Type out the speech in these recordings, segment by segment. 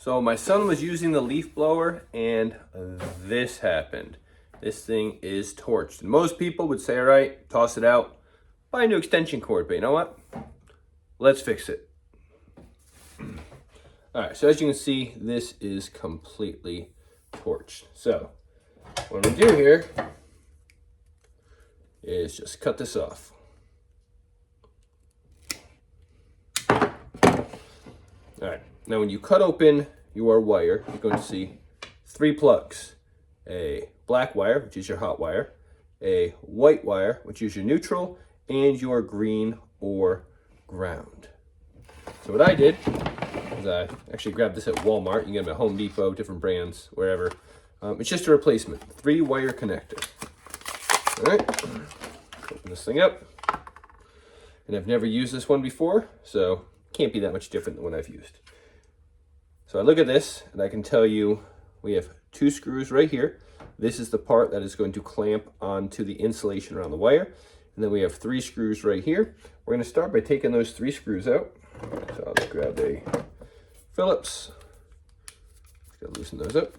So my son was using the leaf blower and this happened. This thing is torched. And most people would say, all right, toss it out, buy a new extension cord. But you know what? Let's fix it. All right, so as you can see, this is completely torched. So what I'm gonna do here is just cut this off. All right, now when you cut open your wire, you're going to see 3 plugs. A black wire, which is your hot wire, a white wire, which is your neutral, and your green or ground. So what I did is I actually grabbed this at Walmart. You can get them at Home Depot, different brands, wherever. It's just a replacement, 3-wire connector. All right, open this thing up. And I've never used this one before, so can't be that much different than what I've used. So I look at this and I can tell you we have 2 screws right here. This is the part that is going to clamp onto the insulation around the wire. And then we have 3 screws right here. We're going to start by taking those 3 screws out. So I'll just grab a Phillips. Just gotta loosen those up.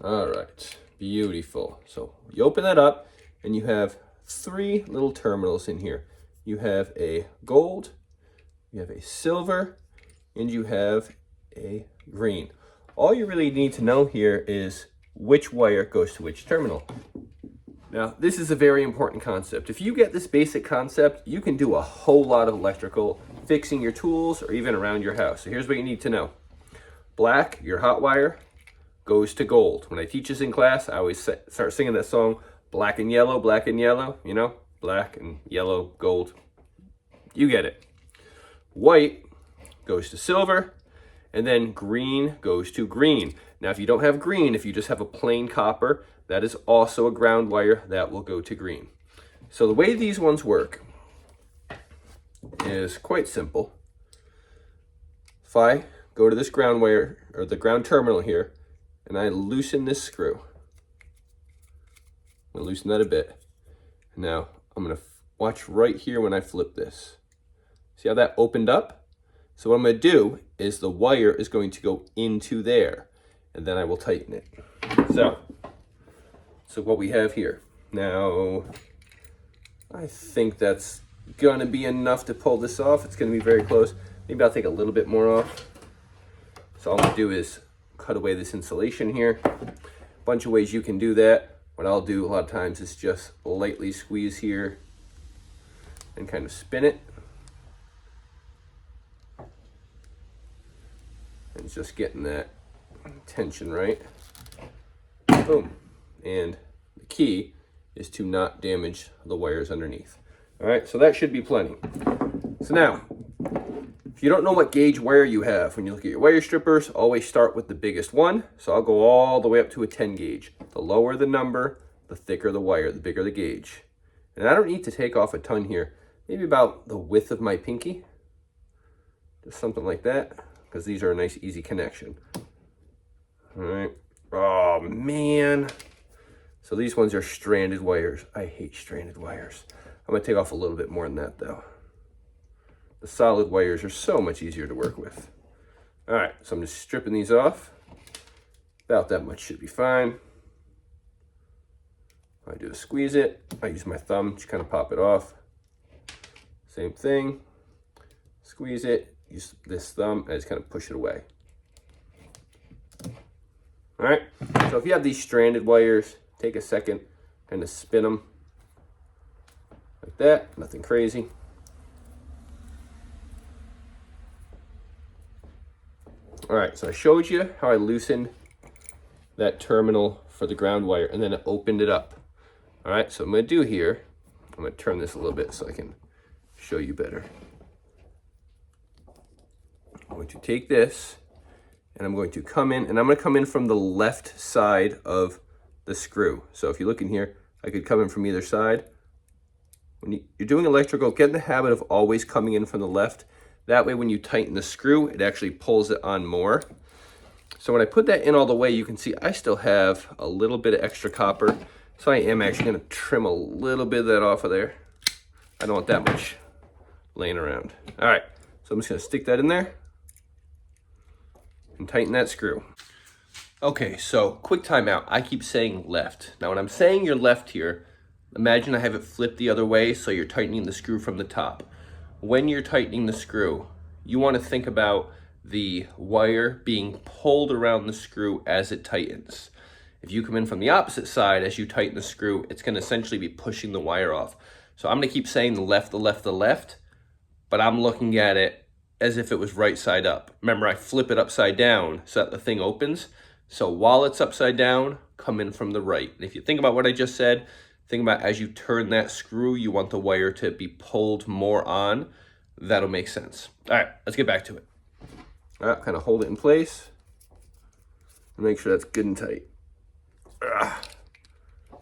All right, beautiful. So you open that up and you have 3 little terminals in here. You have a gold, you have a silver, and you have a green. All you really need to know here is which wire goes to which terminal. Now, this is a very important concept. If you get this basic concept, you can do a whole lot of electrical, fixing your tools, or even around your house. So here's what you need to know. Black, your hot wire, goes to gold. When I teach this in class, I always start singing that song, black and yellow, you know, black and yellow, gold. You get it. White goes to silver, and then green goes to green. Now, if you don't have green, if you just have a plain copper, that is also a ground wire that will go to green. So the way these ones work is quite simple. If I go to this ground wire, or the ground terminal here, and I loosen this screw, I'm gonna loosen that a bit. Now, I'm gonna watch right here when I flip this. See how that opened up? So what I'm gonna do is the wire is going to go into there, and then I will tighten it. So what we have here. Now, I think that's gonna be enough to pull this off. It's gonna be very close. Maybe I'll take a little bit more off. So all I'm gonna do is cut away this insulation here. A bunch of ways you can do that. What I'll do a lot of times is just lightly squeeze here and kind of spin it. And it's just getting that tension right. Boom. And the key is to not damage the wires underneath. All right, so that should be plenty. So now, if you don't know what gauge wire you have, when you look at your wire strippers, always start with the biggest one. So I'll go all the way up to a 10 gauge. The lower the number, the thicker the wire, the bigger the gauge. And I don't need to take off a ton here. Maybe about the width of my pinky. Just something like that, because these are a nice, easy connection. All right. Oh, man. So these ones are stranded wires. I hate stranded wires. I'm going to take off a little bit more than that, though. The solid wires are so much easier to work with. All right, so I'm just stripping these off. About that much should be fine. All I do is squeeze it. I use my thumb to kind of pop it off. Same thing. Squeeze it. Use this thumb and just kind of push it away. All right, so if you have these stranded wires, take a second and to spin them like that, nothing crazy. All right, so I showed you how I loosened that terminal for the ground wire and then I opened it up. All right, so I'm gonna do here, I'm gonna turn this a little bit so I can show you better. I'm going to take this and I'm going to come in, and I'm going to come in from the left side of the screw. So if you look in here, I could come in from either side. When you're doing electrical, get in the habit of always coming in from the left. That way when you tighten the screw, it actually pulls it on more. So when I put that in all the way, you can see I still have a little bit of extra copper. So I am actually going to trim a little bit of that off of there. I don't want that much. laying around. All right, so I'm just gonna stick that in there and tighten that screw. Okay, so quick timeout. I keep saying left. Now when I'm saying your left here, imagine I have it flipped the other way, so you're tightening the screw from the top. When you're tightening the screw, you want to think about the wire being pulled around the screw as it tightens. If you come in from the opposite side as you tighten the screw, it's going to essentially be pushing the wire off. So I'm going to keep saying the left, the left, the left, but I'm looking at it as if it was right side up. Remember, I flip it upside down so that the thing opens. So while it's upside down, come in from the right. And if you think about what I just said, think about as you turn that screw, you want the wire to be pulled more on. That'll make sense. All right, let's get back to it. All right, kind of hold it in place and make sure that's good and tight.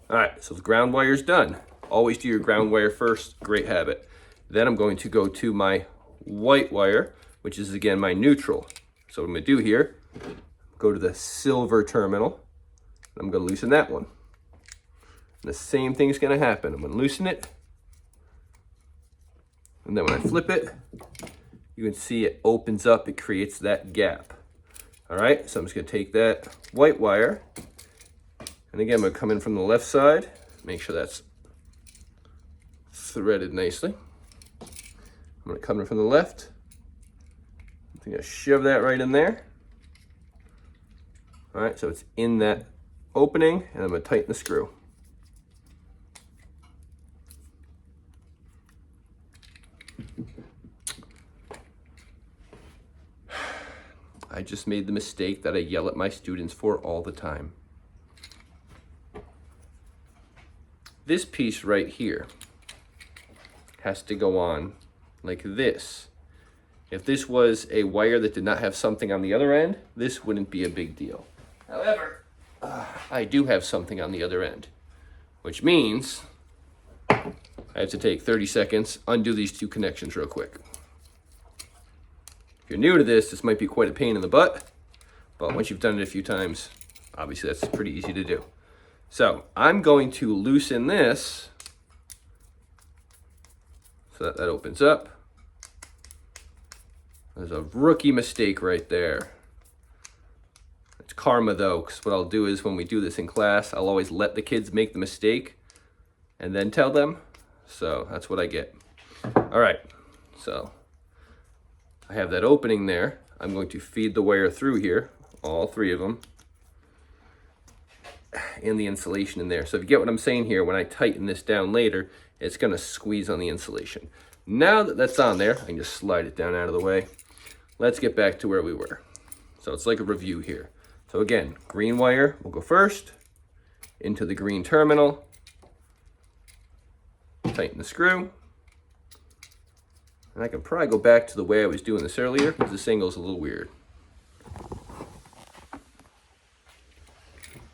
All right, so the ground wire's done. Always do your ground wire first, great habit. Then I'm going to go to my white wire, which is again my neutral. So what I'm gonna do here, go to the silver terminal, and I'm gonna loosen that one. And the same thing's gonna happen. I'm gonna loosen it, and then when I flip it, you can see it opens up, it creates that gap. All right, so I'm just gonna take that white wire, and again, I'm gonna come in from the left side, make sure that's threaded nicely. I'm gonna come in from the left. I'm gonna shove that right in there. All right, so it's in that opening, and I'm gonna tighten the screw. I just made the mistake that I yell at my students for all the time. This piece right here has to go on like this. If this was a wire that did not have something on the other end, this wouldn't be a big deal. However, I do have something on the other end, which means I have to take 30 seconds, undo these two connections real quick. If you're new to this, this might be quite a pain in the butt, but once you've done it a few times, obviously that's pretty easy to do. So I'm going to loosen this so that that opens up. There's a rookie mistake right there. It's karma though, because what I'll do is when we do this in class, I'll always let the kids make the mistake and then tell them. So that's what I get. All right, so I have that opening there. I'm going to feed the wire through here, all three of them, and the insulation in there. So if you get what I'm saying here, when I tighten this down later, it's gonna squeeze on the insulation. Now that that's on there, I can just slide it down out of the way. Let's get back to where we were. So it's like a review here. So again, green wire will go first, into the green terminal, tighten the screw. And I can probably go back to the way I was doing this earlier because this angle's a little weird.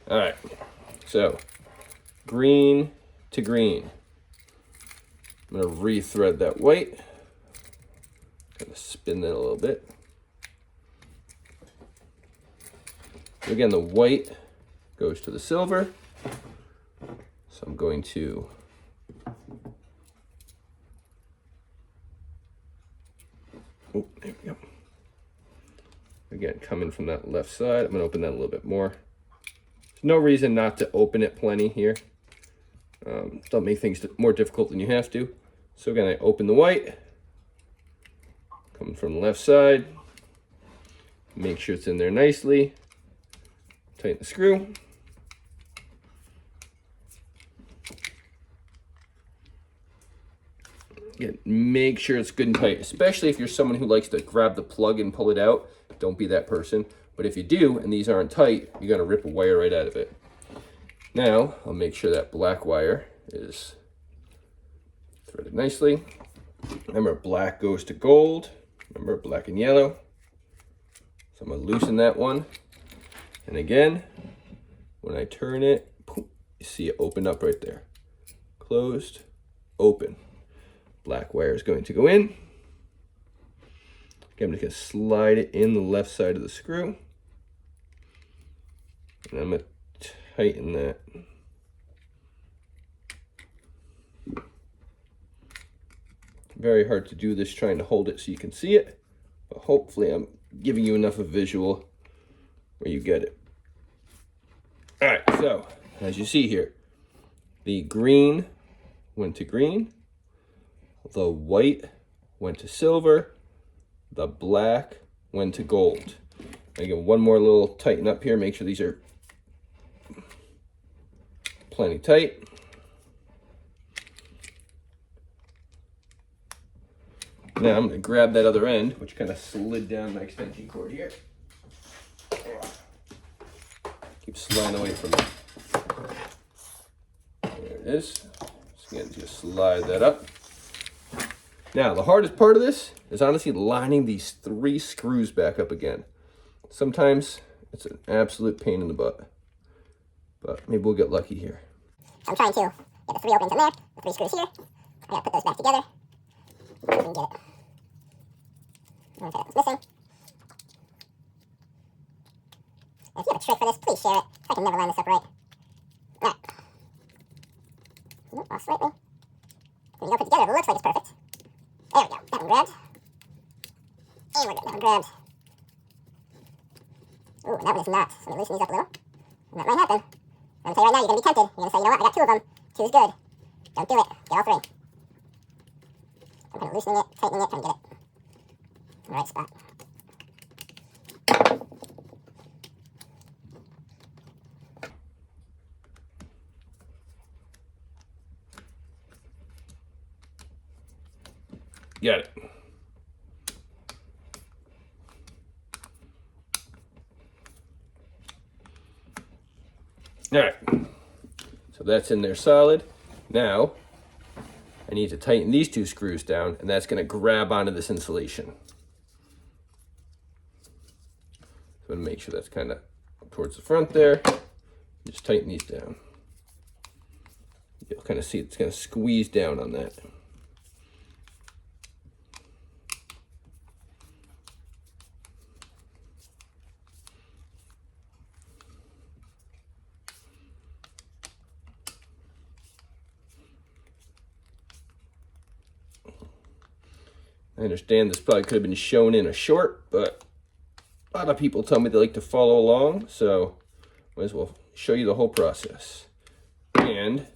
All right, so green to green. I'm gonna re-thread that white. Gonna spin that a little bit. Again, the white goes to the silver. So I'm going to oh, there we go. Again, coming from that left side, I'm gonna open that a little bit more. There's no reason not to open it plenty here. Don't make things more difficult than you have to. So again, I open the white, coming from the left side, make sure it's in there nicely, tighten the screw. Again, make sure it's good and tight, especially if you're someone who likes to grab the plug and pull it out. Don't be that person. But if you do, and these aren't tight, you're gonna rip a wire right out of it. Now, I'll make sure that black wire is threaded nicely. Remember, black goes to gold. Remember, black and yellow. So I'm gonna loosen that one. And again, when I turn it, you see it open up right there. Closed, open. Black wire is going to go in. Again, I'm just gonna slide it in the left side of the screw. And I'm gonna tighten that. Very hard to do this trying to hold it so you can see it, but hopefully I'm giving you enough of a visual where you get it. All right, so as you see here, the green went to green, the white went to silver, the black went to gold. Again, one more little tighten up here, make sure these are plenty tight. Now I'm going to grab that other end, which kind of slid down my extension cord here. Keep sliding away from it. There it is. So again, just slide that up. Now, the hardest part of this is honestly lining these 3 screws back up again. Sometimes it's an absolute pain in the butt, but maybe we'll get lucky here. I'm trying to get the 3 openings in there, the 3 screws here. I gotta put those back together. I can get it. I don't know if that was missing. If you have a trick for this, please share it. I can never line this up right. Alright. Nope, off slightly. When you go put it together, it looks like it's perfect. There we go. That one grabbed. And we're good. That one grabbed. Ooh, and that one is not. So let me loosen these up a little. And that might happen. I'm gonna tell you right now, you're gonna be tempted. You're gonna say, you know what, I got 2 of them. 2 is good. Don't do it. Get all 3. I'm kind of loosening it, tightening it, trying to get it in the right spot. Got it. All right, so that's in there solid. Now, I need to tighten these 2 screws down, and that's gonna grab onto this insulation. So I'm gonna make sure that's kind of towards the front there. Just tighten these down. You'll kind of see it's gonna squeeze down on that. I understand this probably could have been shown in a short, but a lot of people tell me they like to follow along, so might as well show you the whole process. And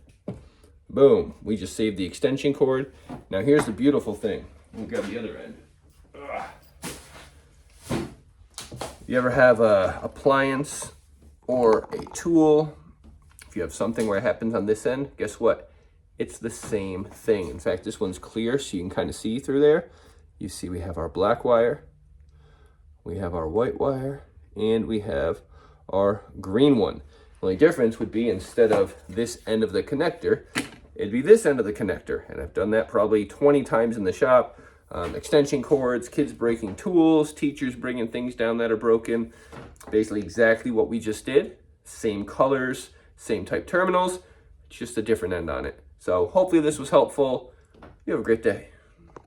boom, we just saved the extension cord. Now here's the beautiful thing. We'll grab the other end. You ever have a appliance or a tool? If you have something where it happens on this end, guess what? It's the same thing. In fact, this one's clear, so you can kind of see through there. You see we have our black wire, we have our white wire, and we have our green one. The only difference would be instead of this end of the connector, it'd be this end of the connector. And I've done that probably 20 times in the shop. Extension cords, kids breaking tools, teachers bringing things down that are broken. Basically exactly what we just did. Same colors, same type terminals, just a different end on it. So hopefully this was helpful. You have a great day.